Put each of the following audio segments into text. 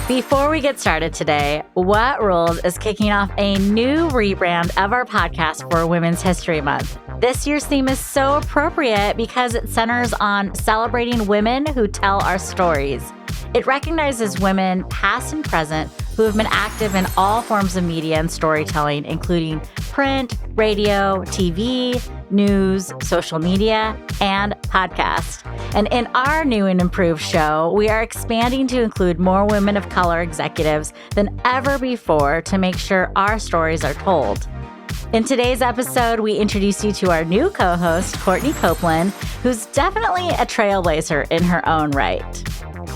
Before we get started today, What Rules is kicking off a new rebrand of our podcast for Women's History Month. This year's theme is so appropriate because it centers on celebrating women who tell our stories. It recognizes women, past and present, who have been active in all forms of media and storytelling, including print, radio, TV, news, social media, and podcast. And in our new and improved show, we are expanding to include more women of color executives than ever before to make sure our stories are told. In today's episode, we introduce you to our new co-host, Courtney Copelin, who's definitely a trailblazer in her own right.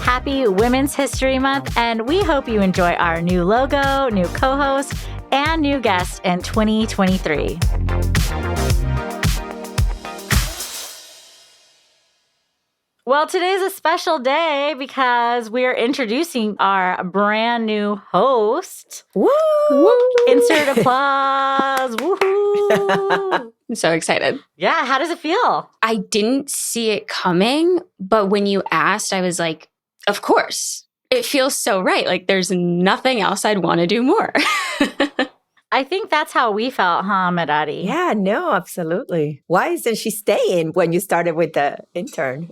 Happy Women's History Month, and we hope you enjoy our new logo, new co-host, and new guest in 2023. Well, today's a special day because we are introducing our brand new host. Woo! Insert applause. Woohoo! I'm so excited. Yeah, how does it feel? I didn't see it coming, but when you asked, I was like, of course. It feels so right. Like there's nothing else I'd want to do more. I think that's how we felt, huh, Medadi? Yeah, no, absolutely. Why isn't she staying when you started with the intern?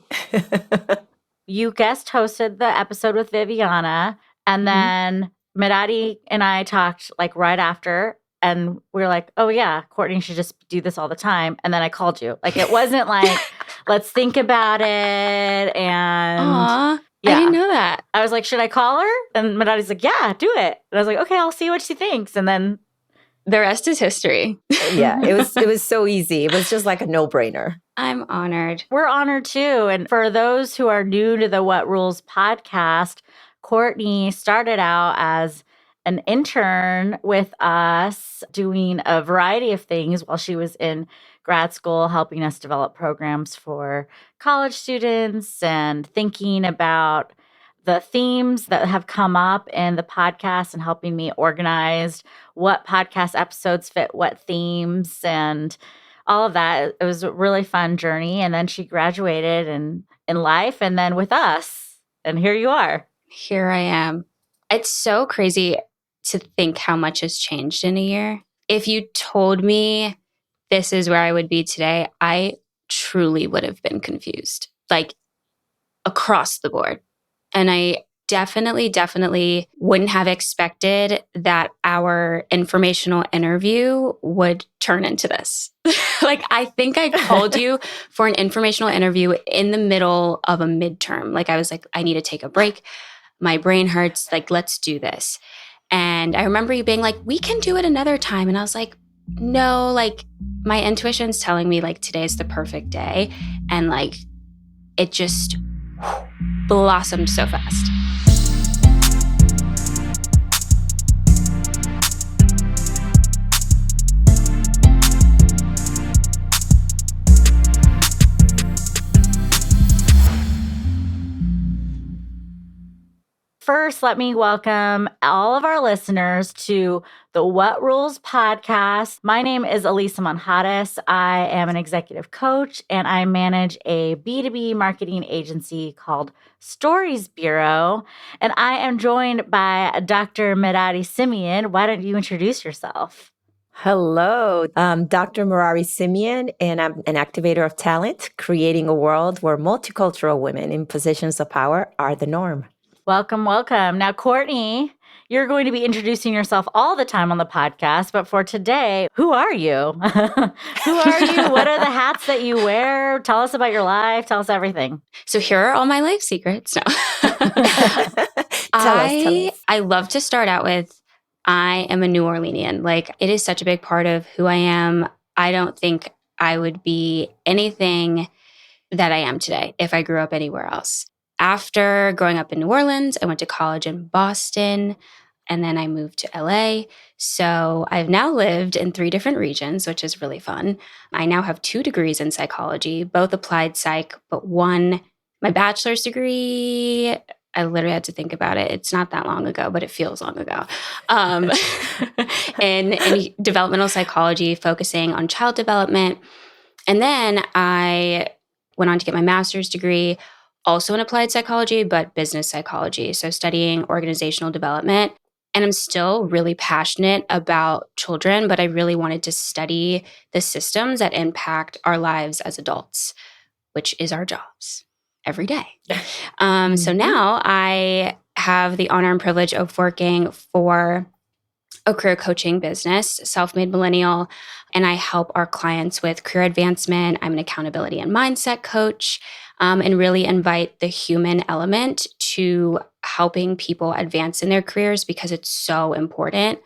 You guest hosted the episode with Viviana, and then Medadi and I talked like right after, and we were like, oh yeah, Courtney should just do this all the time. And then I called you. Like it wasn't like, let's think about it. And Aw, yeah. I didn't know that. I was like, should I call her? And Medadi's like, yeah, do it. And I was like, okay, I'll see what she thinks. And then The rest is history. Yeah, it was so easy. It was just like a no-brainer. I'm honored. we're honored too. And for those who are new to the What Rules podcast, Courtney started out as an intern with us doing a variety of things while she was in grad school, helping us develop programs for college students and thinking about the themes that have come up in the podcast and helping me organize what podcast episodes fit what themes and all of that. It was a really fun journey. And then she graduated in life and then with us. And here you are. Here I am. It's so crazy to think how much has changed in a year. If you told me this is where I would be today, I truly would have been confused, like across the board. And I definitely wouldn't have expected that our informational interview would turn into this. Like, I think I called you for an informational interview in the middle of a midterm. Like, I was like, I need to take a break. My brain hurts. Like, let's do this. And I remember you being like, we can do it another time. And I was like, no, like, my intuition's telling me, like, today's the perfect day. And, like, it just blossomed so fast. First, let me welcome all of our listeners to the What Rules podcast. My name is Elisa Monjadas. I am an executive coach and I manage a B2B marketing agency called Stories Bureau. And I am joined by Dr. Medadi Simeon. Why don't you introduce yourself? Hello, I'm Dr. Murari Simeon, and I'm an activator of talent, creating a world where multicultural women in positions of power are the norm. Welcome, welcome. Now, Courtney, you're going to be introducing yourself all the time on the podcast, but for today, who are you? Who are you? What are the hats that you wear? Tell us about your life. Tell us everything. So here are all my life secrets. No. Tell us. I love to start out with, I am a New Orleanian. Like, it is such a big part of who I am. I don't think I would be anything that I am today if I grew up anywhere else. After growing up in New Orleans, I went to college in Boston, and then I moved to LA. So I've now lived in 3 different regions, which is really fun. I now have 2 degrees in psychology, both applied psych, but one, my bachelor's degree, I literally had to think about it. It's not that long ago, but it feels long ago. In developmental psychology, focusing on child development. And then I went on to get my master's degree, also in applied psychology, but business psychology. So studying organizational development. And I'm still really passionate about children, but I really wanted to study the systems that impact our lives as adults, which is our jobs every day. So now I have the honor and privilege of working for a career coaching business, Self-Made Millennial, and I help our clients with career advancement. I'm an accountability and mindset coach, and really invite the human element to helping people advance in their careers because it's so important.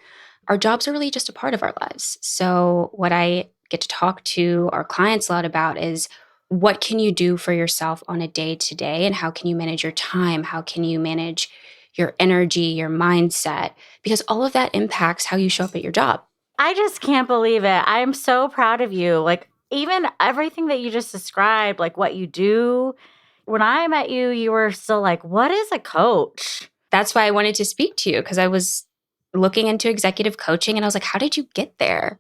Our jobs are really just a part of our lives. So what I get to talk to our clients a lot about is what can you do for yourself on a day-to-day, and how can you manage your time? How can you manage your energy, your mindset? Because all of that impacts how you show up at your job. I just can't believe it. I'm so proud of you. Like, even everything that you just described, like what you do. When I met you, you were still like, what is a coach? That's why I wanted to speak to you, because I was looking into executive coaching and I was like, how did you get there?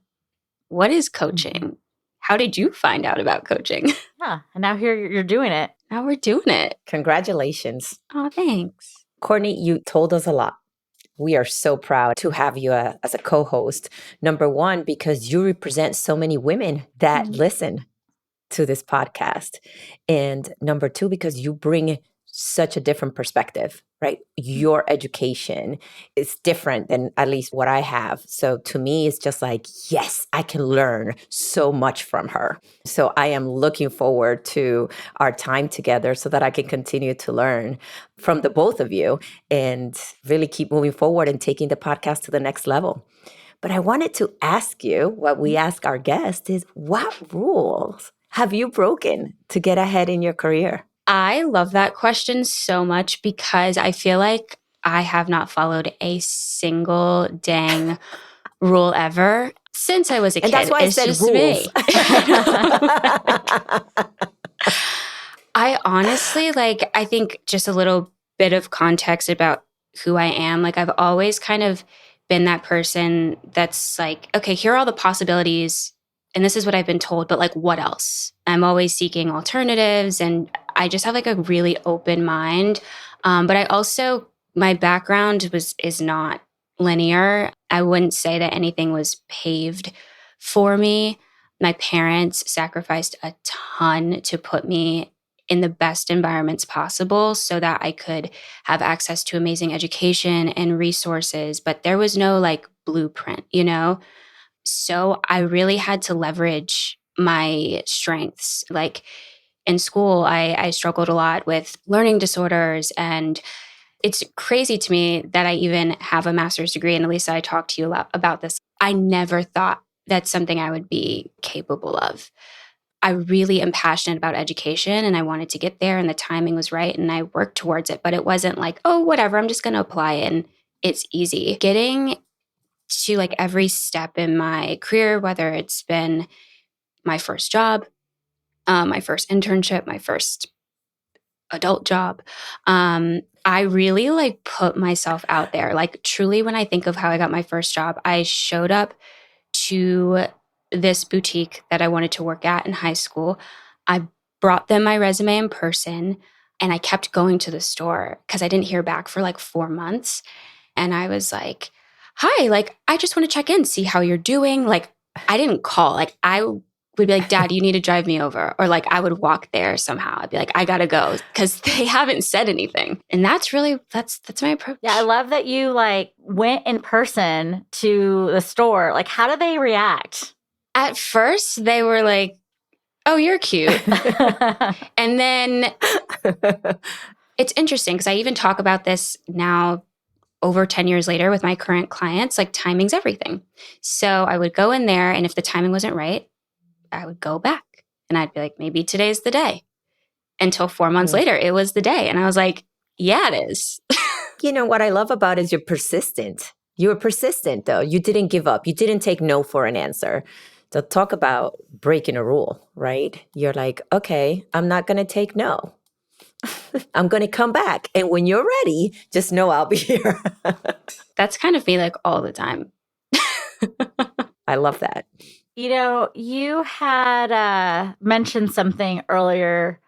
What is coaching? How did you find out about coaching? Yeah. And now here you're doing it. Now we're doing it. Congratulations. Oh, thanks. Courtney, you told us a lot. We are so proud to have you as a co-host. Number one, because you represent so many women that listen to this podcast. And number two, because you bring such a different perspective, right? Your education is different than at least what I have. So to me, it's just like, yes, I can learn so much from her. So I am looking forward to our time together so that I can continue to learn from the both of you and really keep moving forward and taking the podcast to the next level. But I wanted to ask you what we ask our guests is, what rules have you broken to get ahead in your career? I love that question so much because I feel like I have not followed a single dang rule ever since I was a kid. And that's why it's I said just rules. Me. I honestly, I think just a little bit of context about who I am. Like, I've always kind of been that person that's like, okay, here are all the possibilities, and this is what I've been told, but like, what else? I'm always seeking alternatives, and I just have like a really open mind. But I also, my background is not linear. I wouldn't say that anything was paved for me. My parents sacrificed a ton to put me in the best environments possible so that I could have access to amazing education and resources. But there was no like blueprint, you know? So I really had to leverage my strengths. Like in school, I struggled a lot with learning disorders. And it's crazy to me that I even have a master's degree. And Elisa, I talked to you a lot about this. I never thought that's something I would be capable of. I really am passionate about education and I wanted to get there and the timing was right and I worked towards it, but it wasn't like, oh, whatever, I'm just going to apply and it's easy. Getting to like every step in my career, whether it's been my first job, my first internship, my first adult job, I really like put myself out there. Like truly, when I think of how I got my first job, I showed up to this boutique that I wanted to work at in high school. I brought them my resume in person and I kept going to the store because I didn't hear back for like 4 months. And I was like, hi, like, I just want to check in, see how you're doing. Like, I didn't call. Like, I would be like, Dad, you need to drive me over. Or like, I would walk there somehow. I'd be like, I got to go because they haven't said anything. And that's really, that's my approach. Yeah, I love that you like went in person to the store. Like, how did they react? At first, they were like, oh, you're cute. And then it's interesting because I even talk about this now over 10 years later with my current clients, like timing's everything. So I would go in there and if the timing wasn't right, I would go back and I'd be like, maybe today's the day. Until 4 months later, it was the day. And I was like, yeah, it is. You know, what I love about it is you're persistent. You were persistent though. You didn't give up. You didn't take no for an answer. So talk about breaking a rule, right? You're like, okay, I'm not going to take no. I'm going to come back. And when you're ready, just know I'll be here. That's kind of me like all the time. I love that. You know, you had mentioned something earlier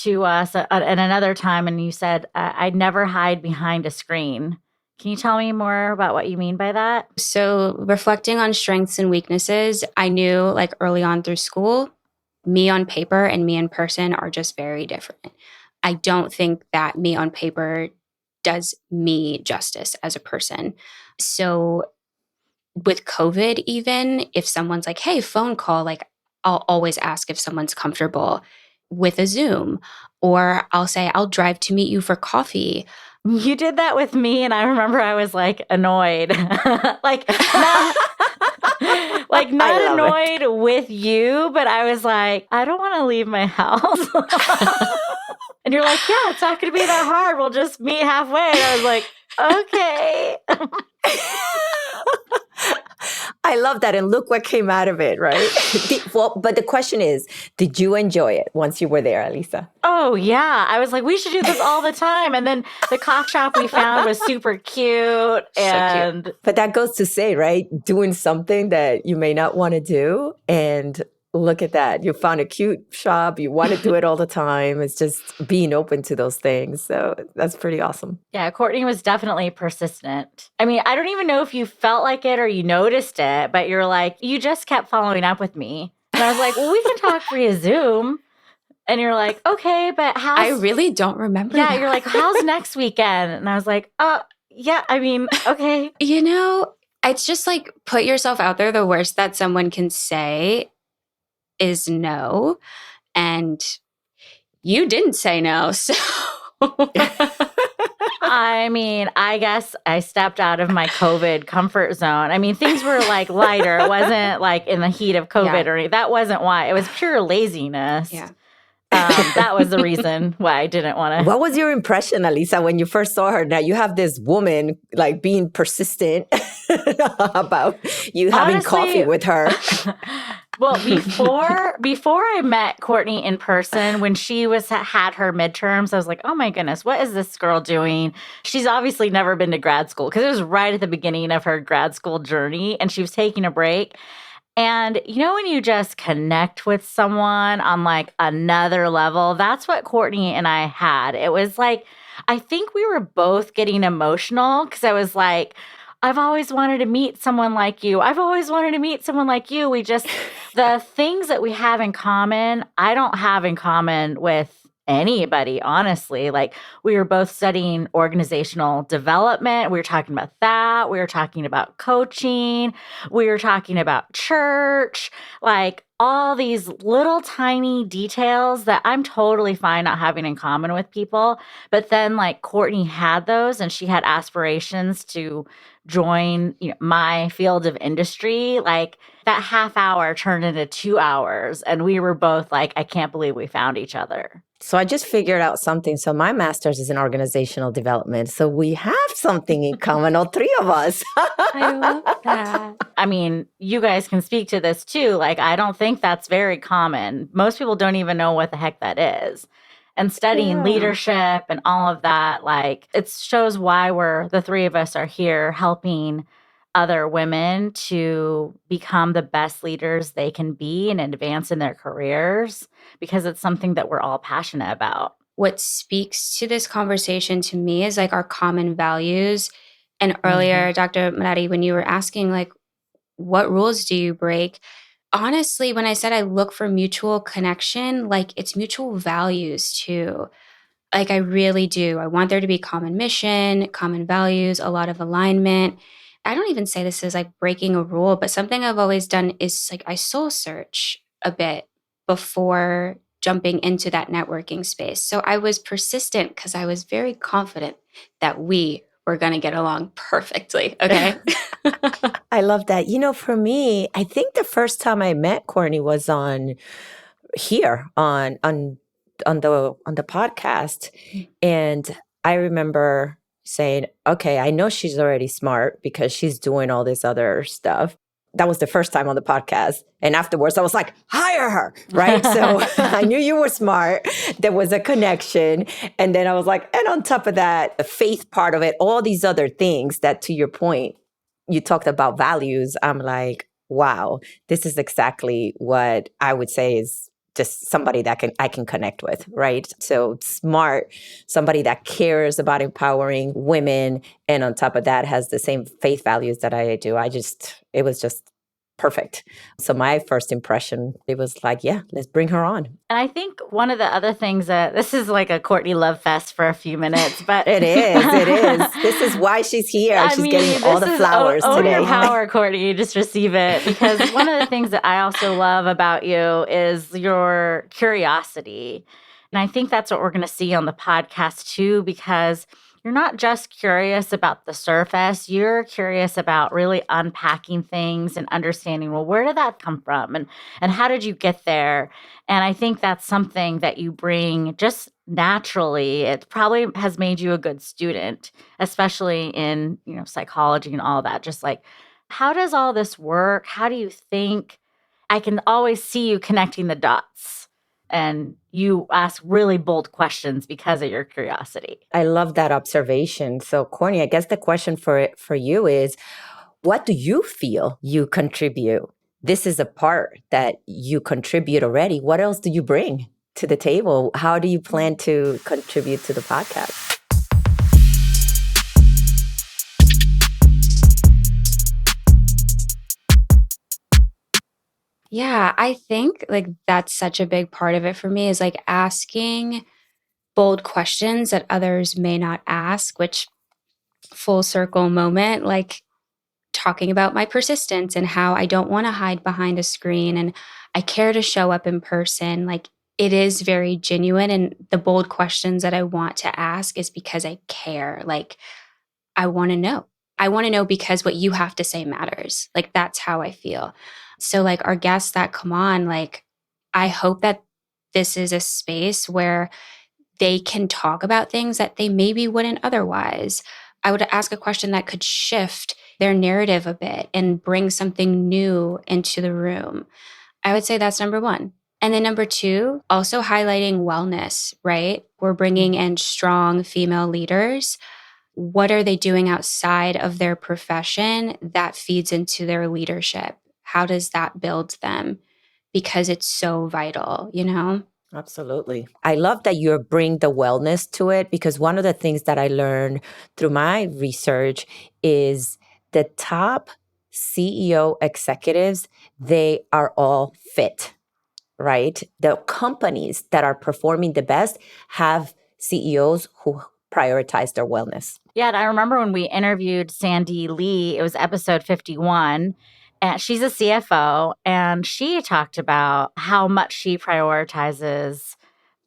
to us at another time, and you said, I'd never hide behind a screen. Can you tell me more about what you mean by that? So reflecting on strengths and weaknesses, I knew like early on through school, me on paper and me in person are just very different. I don't think that me on paper does me justice as a person. So with COVID, even if someone's like, hey, phone call, like I'll always ask if someone's comfortable with a Zoom, or I'll say, I'll drive to meet you for coffee. You did that with me, and I remember I was like annoyed. like not, not annoyed with you, but I was like, I don't want to leave my house. And you're like, yeah, it's not going to be that hard. We'll just meet halfway. And I was like, okay. I love that. And look what came out of it, right? But the question is, did you enjoy it once you were there, Alisa? Oh, yeah. I was like, we should do this all the time. And then the coffee shop we found was super cute. And so cute. But that goes to say, right? Doing something that you may not want to do. And look at that. You found a cute shop. You want to do it all the time. It's just being open to those things. So that's pretty awesome. Yeah, Courtney was definitely persistent. I mean, I don't even know if you felt like it or you noticed it, but you're like, you just kept following up with me. And I was like, well, we can talk via Zoom. And you're like, okay, but how's... I really don't remember Yeah, that. you're like, how's next weekend? And I was like, yeah, I mean, okay. You know, it's just like, put yourself out there. The worst that someone can say is no. And you didn't say no. So I mean, I guess I stepped out of my COVID comfort zone. I mean, things were like lighter. It wasn't like in the heat of COVID or anything. That wasn't why. It was pure laziness. Yeah. That was the reason why I didn't want to. What was your impression, Alisa, when you first saw her? Now you have this woman like being persistent about you having coffee with her. Well, before I met Courtney in person, when she had her midterms, I was like, oh my goodness, what is this girl doing? She's obviously never been to grad school, because it was right at the beginning of her grad school journey, and she was taking a break. And you know, when you just connect with someone on like another level, that's what Courtney and I had. It was like, I think we were both getting emotional, because I was like, I've always wanted to meet someone like you. I've always wanted to meet someone like you. The things that we have in common, I don't have in common with anybody, honestly. Like, we were both studying organizational development. We were talking about that. We were talking about coaching. We were talking about church, like all these little tiny details that I'm totally fine not having in common with people. But then like Courtney had those, and she had aspirations to join, my field of industry. Like, that half hour turned into 2 hours, and we were both like, I can't believe we found each other. So I just figured out something. So my master's is in organizational development. So we have something in common, all three of us. I love that. I mean, you guys can speak to this too. Like, I don't think that's very common. Most people don't even know what the heck that is. And studying leadership and all of that, like, it shows why the three of us are here helping other women to become the best leaders they can be and advance in their careers, because it's something that we're all passionate about. What speaks to this conversation to me is like our common values. And earlier, Dr. Marati, when you were asking like, what rules do you break? Honestly, when I said I look for mutual connection, like it's mutual values too. Like I really do. I want there to be common mission, common values, a lot of alignment. I don't even say this as like breaking a rule, but something I've always done is like I soul search a bit before jumping into that networking space. So I was persistent because I was very confident that we were going to get along perfectly. Okay. I love that. For me, I think the first time I met Courtney was on the podcast. And I remember saying, okay, I know she's already smart because she's doing all this other stuff. That was the first time on the podcast. And afterwards, I was like, hire her, right? So I knew you were smart. There was a connection. And then I was like, and on top of that, the faith part of it, all these other things that, to your point, you talked about values. I'm like, wow, this is exactly what I would say is just somebody that I can connect with, right? So smart, somebody that cares about empowering women, and on top of that has the same faith values that I do. It was just perfect. So my first impression, it was like, yeah, let's bring her on. And I think one of the other things that this is like a Courtney love fest for a few minutes, but It is. This is why she's here. She's getting all the flowers own today. Your power, Courtney. You just receive it. Because one of the things that I also love about you is your curiosity. And I think that's what we're going to see on the podcast too, because you're not just curious about the surface. You're curious about really unpacking things and understanding, well, where did that come from? And how did you get there? And I think that's something that you bring just naturally. It probably has made you a good student, especially in, psychology and all that. Just like, how does all this work? How do you think? I can always see you connecting the dots. And you ask really bold questions because of your curiosity. I love that observation. So, Courtney, I guess the question for you is, what do you feel you contribute? This is a part that you contribute already. What else do you bring to the table? How do you plan to contribute to the podcast? Yeah, I think like that's such a big part of it for me is like asking bold questions that others may not ask, which full circle moment, like talking about my persistence and how I don't want to hide behind a screen and I care to show up in person. Like it is very genuine. And the bold questions that I want to ask is because I care. Like I want to know. I want to know because what you have to say matters. Like that's how I feel. So like our guests that come on, like I hope that this is a space where they can talk about things that they maybe wouldn't otherwise. I would ask a question that could shift their narrative a bit and bring something new into the room. I would say that's number one. And then number two, also highlighting wellness, right? We're bringing in strong female leaders. What are they doing outside of their profession that feeds into their leadership? How does that build them? Because it's so vital, you know? Absolutely. I love that you bring the wellness to it, because one of the things that I learned through my research is the top CEO executives, they are all fit, right? The companies that are performing the best have CEOs who prioritize their wellness. Yeah, and I remember when we interviewed Sandy Lee, it was episode 51, and she's a CFO, and she talked about how much she prioritizes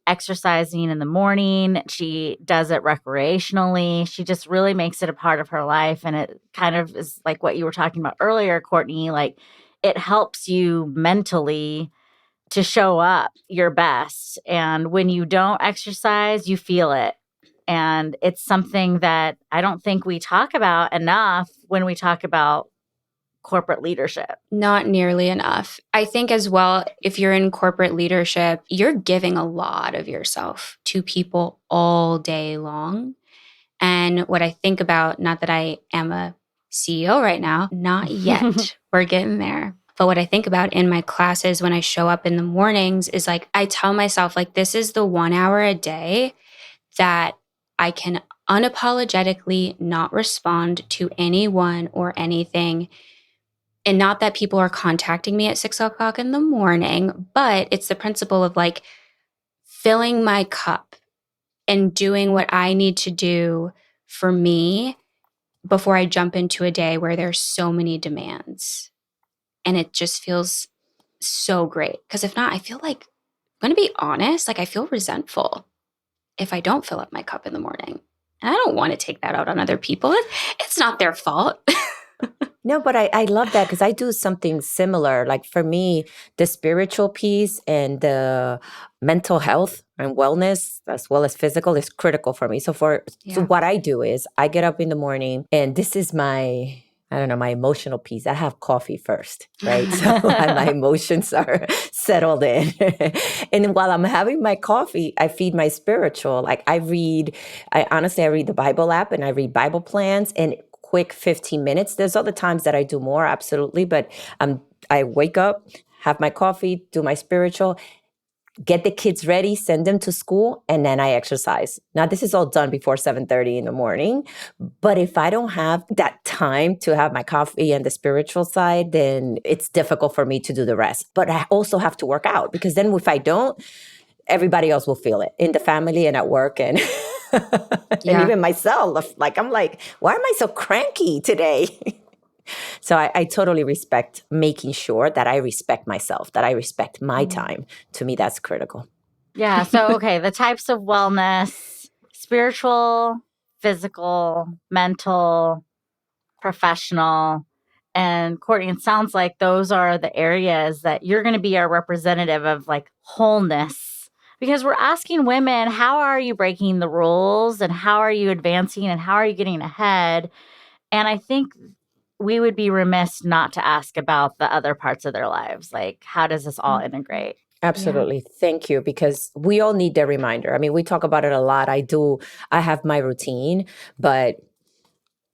exercising in the morning. She does it recreationally. She just really makes it a part of her life. And it kind of is like what you were talking about earlier, Courtney, like it helps you mentally to show up your best. And when you don't exercise, you feel it. And it's something that I don't think we talk about enough when we talk about corporate leadership. Not nearly enough. I think as well, if you're in corporate leadership, you're giving a lot of yourself to people all day long. And what I think about, not that I am a CEO right now, not yet, we're getting there. But what I think about in my classes when I show up in the mornings is like, I tell myself, like, this is the 1 hour a day that I can unapologetically not respond to anyone or anything. And not that people are contacting me at 6 o'clock in the morning, but it's the principle of like filling my cup and doing what I need to do for me before I jump into a day where there's so many demands. And it just feels so great. Because if not, I feel like, I'm going to be honest, like I feel resentful if I don't fill up my cup in the morning. And I don't want to take that out on other people. It's not their fault. No, but I love that, because I do something similar. Like for me, the spiritual piece and the mental health and wellness, as well as physical, is critical for me. So what I do is I get up in the morning, and this is my emotional piece. I have coffee first, right? So my emotions are settled in. And while I'm having my coffee, I feed my spiritual. Like I read the Bible app, and I read Bible plans, and quick 15 minutes. There's other times that I do more, absolutely. But I wake up, have my coffee, do my spiritual. get the kids ready, send them to school, and then I exercise. Now, this is all done before 7:30 in the morning. But if I don't have that time to have my coffee and the spiritual side, then it's difficult for me to do the rest. But I also have to work out, because then if I don't, everybody else will feel it in the family and at work and and even myself. Like, I'm like, why am I so cranky today? So I totally respect making sure that I respect myself, that I respect my time. To me, that's critical. Yeah. So, okay, the types of wellness: spiritual, physical, mental, professional. And Courtney, it sounds like those are the areas that you're going to be our representative of, like, wholeness. Because we're asking women, how are you breaking the rules, and how are you advancing, and how are you getting ahead? And I think we would be remiss not to ask about the other parts of their lives. Like, how does this all integrate? Absolutely. Yeah. Thank you. Because we all need the reminder. I mean, we talk about it a lot. I have my routine, but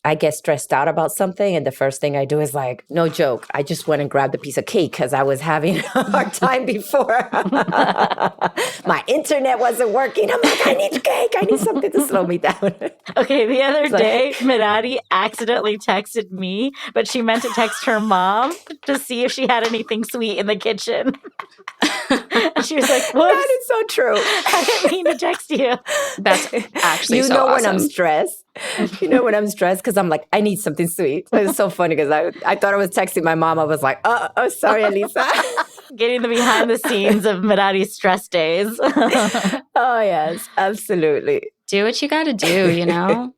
I get stressed out about something, and the first thing I do is, like, no joke, I just went and grabbed a piece of cake because I was having a hard time before. My internet wasn't working. I'm like, I need cake. I need something to slow me down. Okay, the other day, Mirati accidentally texted me, but she meant to text her mom to see if she had anything sweet in the kitchen. And she was like, whoops. That is so true. I didn't mean to text you. That's actually so awesome. When I'm stressed. When I'm stressed, because I'm like, I need something sweet. It's so funny because I thought I was texting my mom. I was like, oh, sorry, Elisa. Getting the behind the scenes of Mirati's stress days. Oh, yes, absolutely. Do what you got to do,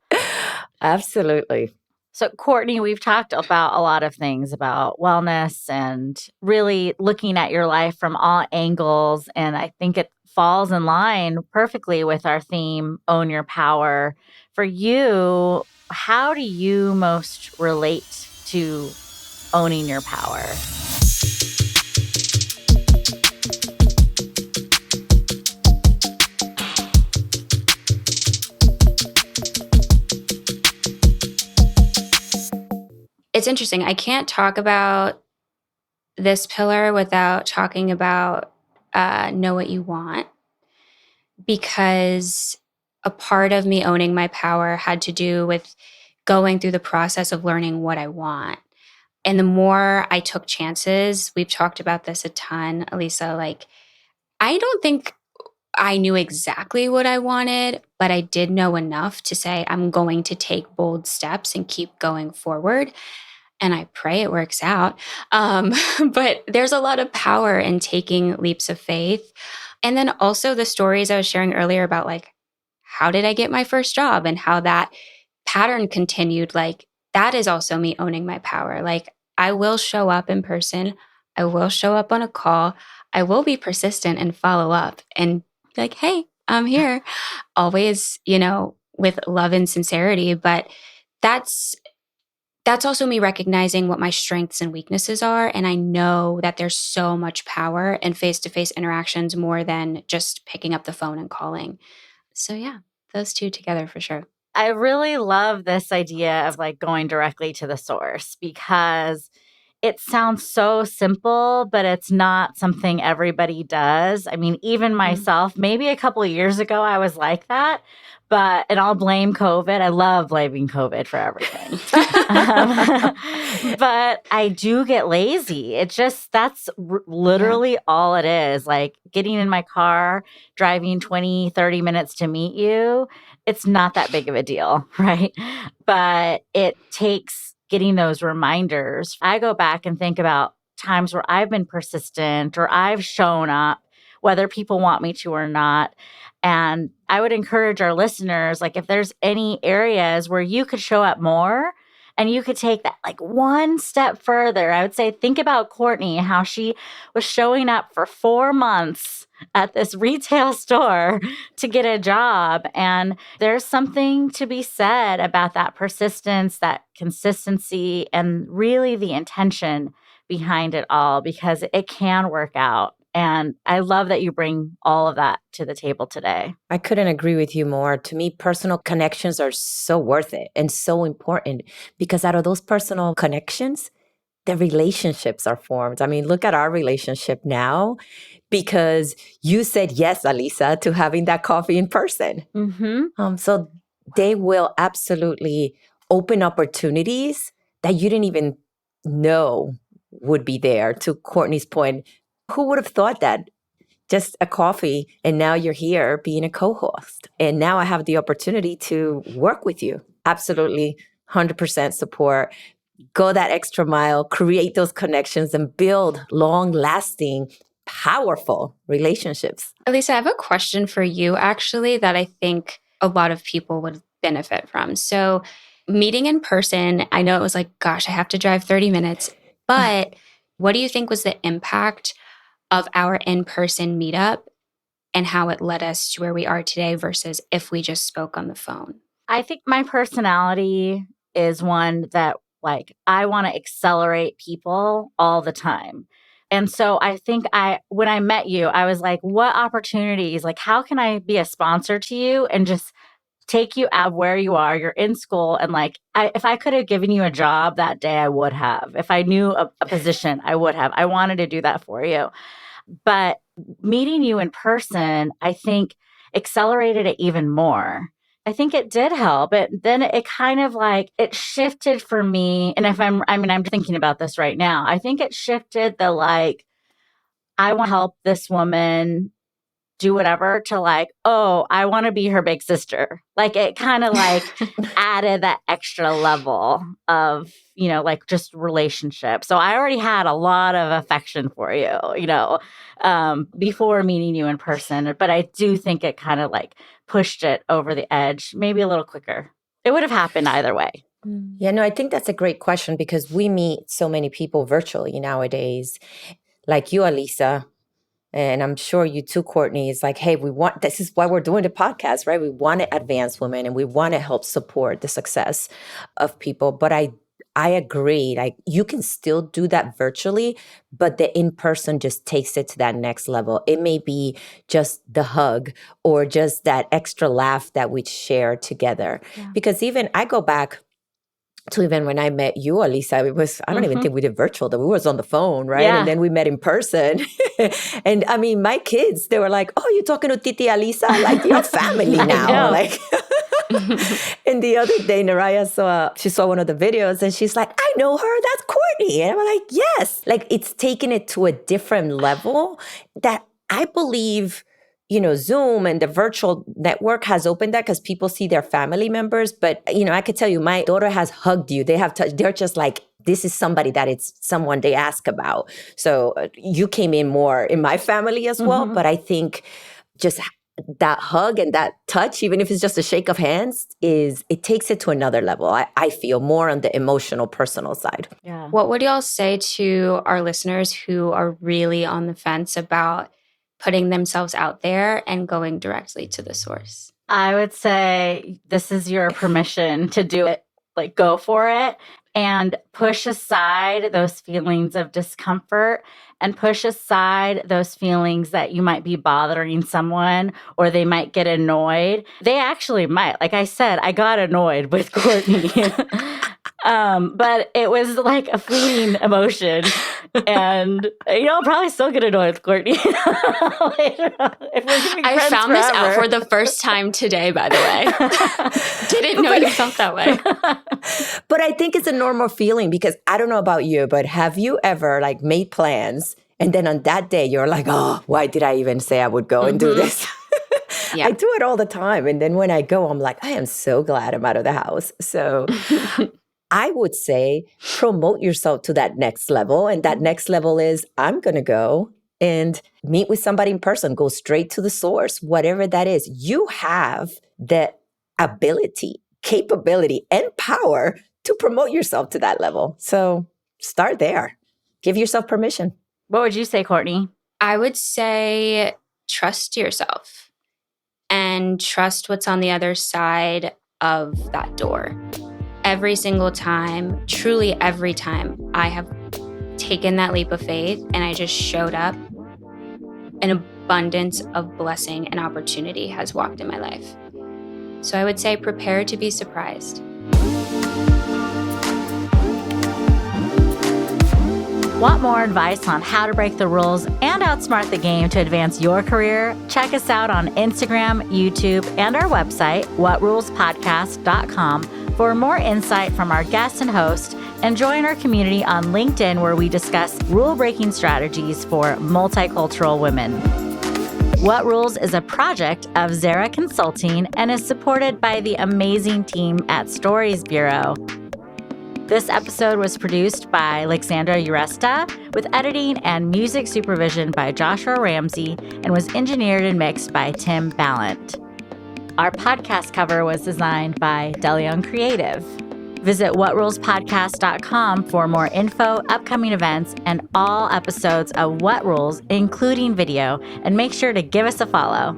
Absolutely. So, Courtney, we've talked about a lot of things about wellness and really looking at your life from all angles. And I think it falls in line perfectly with our theme, Own Your Power. For you, how do you most relate to owning your power? It's interesting. I can't talk about this pillar without talking about know what you want, because a part of me owning my power had to do with going through the process of learning what I want. And the more I took chances, we've talked about this a ton, Elisa, like, I don't think I knew exactly what I wanted, but I did know enough to say I'm going to take bold steps and keep going forward. And I pray it works out. But there's a lot of power in taking leaps of faith. And then also the stories I was sharing earlier about, like, how did I get my first job and how that pattern continued? Like, that is also me owning my power. Like, I will show up in person. I will show up on a call. I will be persistent and follow up and like, hey, I'm here. Always, with love and sincerity. But that's also me recognizing what my strengths and weaknesses are. And I know that there's so much power in face-to-face interactions more than just picking up the phone and calling. So yeah, those two together for sure. I really love this idea of, like, going directly to the source, because it sounds so simple, but it's not something everybody does. I mean, even myself, maybe a couple of years ago, I was like that. And I'll blame COVID. I love blaming COVID for everything. But I do get lazy. That's literally all it is. Like, getting in my car, driving 20, 30 minutes to meet you. It's not that big of a deal, right? But it takes getting those reminders. I go back and think about times where I've been persistent or I've shown up, whether people want me to or not. And I would encourage our listeners, like, if there's any areas where you could show up more and you could take that, like, one step further, I would say, think about Courtney, how she was showing up for 4 months at this retail store to get a job. And there's something to be said about that persistence, that consistency, and really the intention behind it all, because it can work out. And I love that you bring all of that to the table today. I couldn't agree with you more. To me, personal connections are so worth it and so important, because out of those personal connections, the relationships are formed. I mean, look at our relationship now because you said yes, Alisa, to having that coffee in person. So they will absolutely open opportunities that you didn't even know would be there. To Courtney's point, who would have thought that? Just a coffee, and now you're here being a co-host. And now I have the opportunity to work with you. Absolutely 100% support. Go that extra mile, create those connections, and build long-lasting, powerful relationships. Elisa, I have a question for you, actually, that I think a lot of people would benefit from. So meeting in person, I know it was like, gosh, I have to drive 30 minutes. But what do you think was the impact of our in-person meetup and how it led us to where we are today versus if we just spoke on the phone? I think my personality is one that, like, I want to accelerate people all the time. And so I think when I met you, I was like, what opportunities, like, how can I be a sponsor to you and just take you out of where you are? You're in school. And like, if I could have given you a job that day, I would have. If I knew a position, I would have. I wanted to do that for you. But meeting you in person, I think accelerated it even more. I think it did help. Then it kind of like, it shifted for me. And I'm thinking about this right now. I think it shifted the like, I want to help this woman do whatever to like, oh, I want to be her big sister. Like it kind of like added that extra level of, like just relationship. So I already had a lot of affection for you, before meeting you in person. But I do think it kind of like pushed it over the edge, maybe a little quicker. It would have happened either way. Yeah, no, I think that's a great question because we meet so many people virtually nowadays. Like you, Alisa, and I'm sure you too, Courtney, is like, hey, this is why we're doing the podcast, right? We want to advance women and we want to help support the success of people. But I agree, like you can still do that virtually, but the in-person just takes it to that next level. It may be just the hug or just that extra laugh that we share together. Yeah. Because even I go back to even when I met you, Alisa, I don't even think we did virtual, that we was on the phone, right? Yeah. And then we met in person. And I mean, my kids, they were like, oh, you're talking to Titi Alisa? Like, you're family now. Like, and the other day, Naraya saw one of the videos and she's like, I know her, that's Courtney. And I'm like, yes. Like, it's taken it to a different level that I believe Zoom and the virtual network has opened that because people see their family members. But, I could tell you, my daughter has hugged you. They have touched, they're just like, this is somebody that it's someone they ask about. So you came in more in my family as well. But I think just that hug and that touch, even if it's just a shake of hands, it takes it to another level. I feel more on the emotional, personal side. Yeah. What would y'all say to our listeners who are really on the fence about putting themselves out there and going directly to the source? I would say this is your permission to do it. Like, go for it and push aside those feelings of discomfort and push aside those feelings that you might be bothering someone or they might get annoyed. They actually might. Like I said, I got annoyed with Courtney. But it was like a fleeting emotion. And, I'll probably still get annoyed with Courtney later on. I found this out for the first time today, by the way. Didn't know you felt that way. But I think it's a normal feeling because I don't know about you, but have you ever like made plans and then on that day you're like, oh, why did I even say I would go and do this? Yeah. I do it all the time. And then when I go, I'm like, I am so glad I'm out of the house. So I would say promote yourself to that next level. And that next level is I'm going to go and meet with somebody in person, go straight to the source, whatever that is. You have the ability, capability, and power to promote yourself to that level. So start there. Give yourself permission. What would you say, Courtney? I would say trust yourself and trust what's on the other side of that door. Every single time, truly every time, I have taken that leap of faith and I just showed up, an abundance of blessing and opportunity has walked in my life. So I would say prepare to be surprised. Want more advice on how to break the rules and outsmart the game to advance your career? Check us out on Instagram, YouTube, and our website, whatrulespodcast.com, for more insight from our guests and hosts, and join our community on LinkedIn where we discuss rule-breaking strategies for multicultural women. What Rules is a project of Zara Consulting and is supported by the amazing team at Stories Bureau. This episode was produced by Alexandra Uresta with editing and music supervision by Joshua Ramsey and was engineered and mixed by Tim Ballant. Our podcast cover was designed by DeLeon Creative. Visit whatrulespodcast.com for more info, upcoming events, and all episodes of What Rules, including video, and make sure to give us a follow.